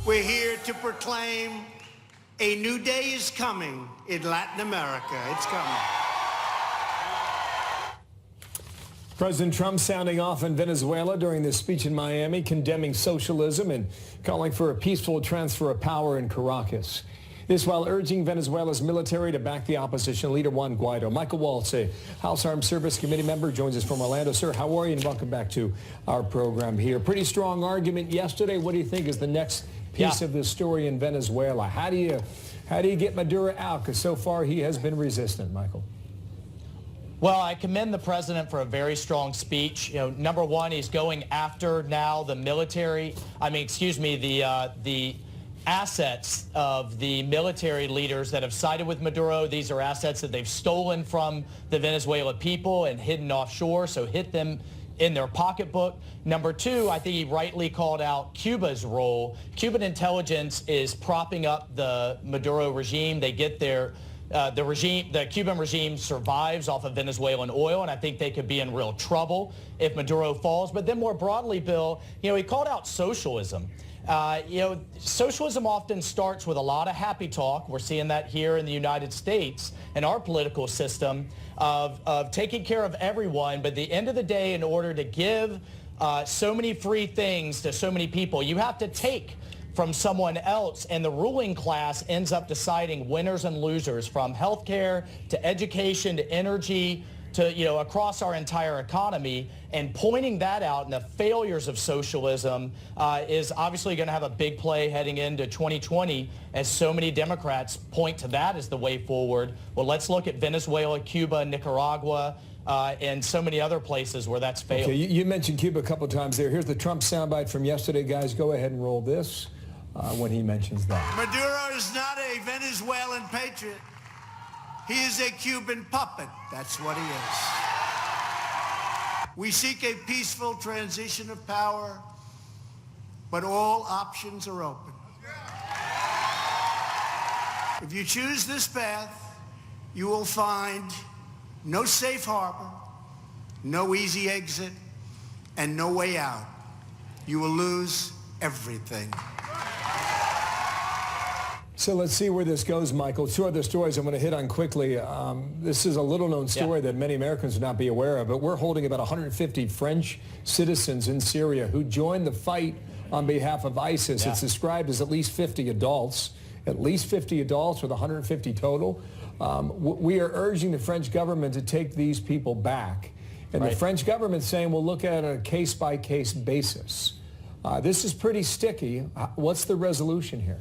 We're here to proclaim a new day is coming in Latin America. It's coming. President Trump sounding off in Venezuela during this speech in Miami, condemning socialism and calling for a peaceful transfer of power in Caracas. This while urging Venezuela's military to back the opposition leader Juan Guaido. Michael Waltz, a House Armed Service Committee member, joins us from Orlando. Sir, how are you? And welcome back to our program here. Pretty strong argument yesterday. What do you think is the next piece of this story in Venezuela? How do you get Maduro out? Because so far he has been resistant, Michael. Well, I commend the president for a very strong speech. You know, number one, he's going after now the military. The assets of the military leaders that have sided with Maduro. These are assets that they've stolen from the Venezuelan people and hidden offshore, so hit them in their pocketbook. Number two, I think he rightly called out Cuba's role. Cuban intelligence is propping up the Maduro regime. They get the Cuban regime survives off of Venezuelan oil, and I think they could be in real trouble if Maduro falls. But then more broadly, Bill, he called out socialism. Socialism often starts with a lot of happy talk. We're seeing that here in the United States in our political system of taking care of everyone. But at the end of the day, in order to give so many free things to so many people, you have to take from someone else, and the ruling class ends up deciding winners and losers, from healthcare to education to energy to across our entire economy. And pointing that out and the failures of socialism is obviously going to have a big play heading into 2020, as so many Democrats point to that as the way forward. Well, let's look at Venezuela, Cuba, Nicaragua, and so many other places where that's failed. Okay, you mentioned Cuba a couple of times there. Here's the Trump soundbite from yesterday. Guys, go ahead and roll this when he mentions that. Maduro is not a Venezuelan patriot. He is a Cuban puppet. That's what he is. We seek a peaceful transition of power, but all options are open. If you choose this path, you will find no safe harbor, no easy exit, and no way out. You will lose everything. So let's see where this goes, Michael. Two other stories I'm going to hit on quickly. This is a little-known story that many Americans would not be aware of, but we're holding about 150 French citizens in Syria who joined the fight on behalf of ISIS. It's described as at least 50 adults with 150 total. We are urging the French government to take these people back. And the French government saying we'll look at it on a case-by-case basis. This is pretty sticky. What's the resolution here?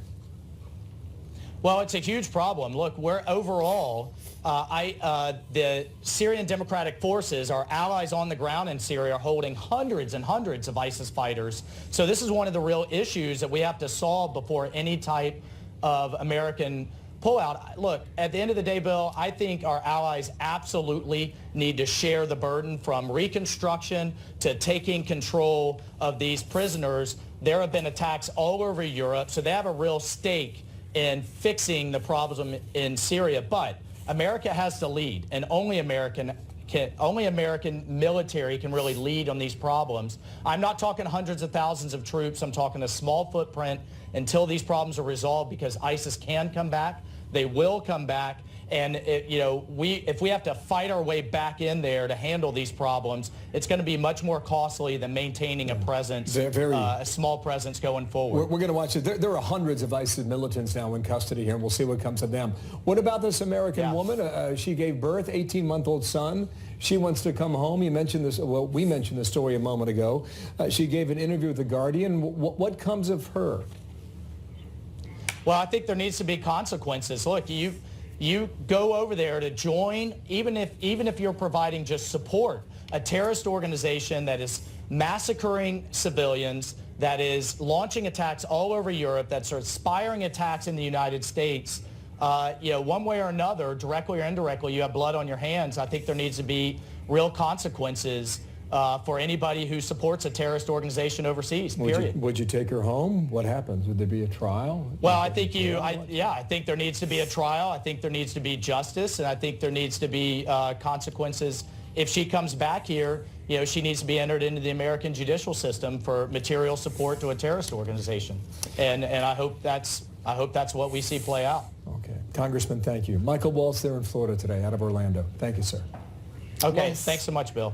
Well, it's a huge problem. Look, we're overall, the Syrian Democratic Forces, our allies on the ground in Syria, are holding hundreds and hundreds of ISIS fighters. So this is one of the real issues that we have to solve before any type of American pullout. Look, at the end of the day, Bill, I think our allies absolutely need to share the burden from reconstruction to taking control of these prisoners. There have been attacks all over Europe, so they have a real stake in fixing the problem in Syria. But America has to lead, and only American military can really lead on these problems. I'm not talking hundreds of thousands of troops. I'm talking a small footprint until these problems are resolved, because ISIS can come back. They will come back. And if we have to fight our way back in there to handle these problems, it's going to be much more costly than maintaining a presence, a small presence going forward. We're going to watch it. There are hundreds of ISIS militants now in custody here, and we'll see what comes of them. What about this American woman? She gave birth, 18-month-old son. She wants to come home. You mentioned this. Well, we mentioned the story a moment ago. She gave an interview with The Guardian. What comes of her? Well, I think there needs to be consequences. Look, you go over there to join, even if you're providing just support, a terrorist organization that is massacring civilians, that is launching attacks all over Europe, that's inspiring attacks in the United States. One way or another, directly or indirectly, you have blood on your hands. I think there needs to be real consequences for anybody who supports a terrorist organization overseas, period. Would you take her home? What happens? Would there be a trial? Well, I think I think there needs to be a trial. I think there needs to be justice, and I think there needs to be consequences if she comes back here you know, she needs to be entered into the American judicial system for material support to a terrorist organization. And I hope that's what we see play out. Okay. Congressman, thank you. Michael Waltz there in Florida today, out of Orlando. Thank you, sir. Okay, Yes. thanks so much, Bill.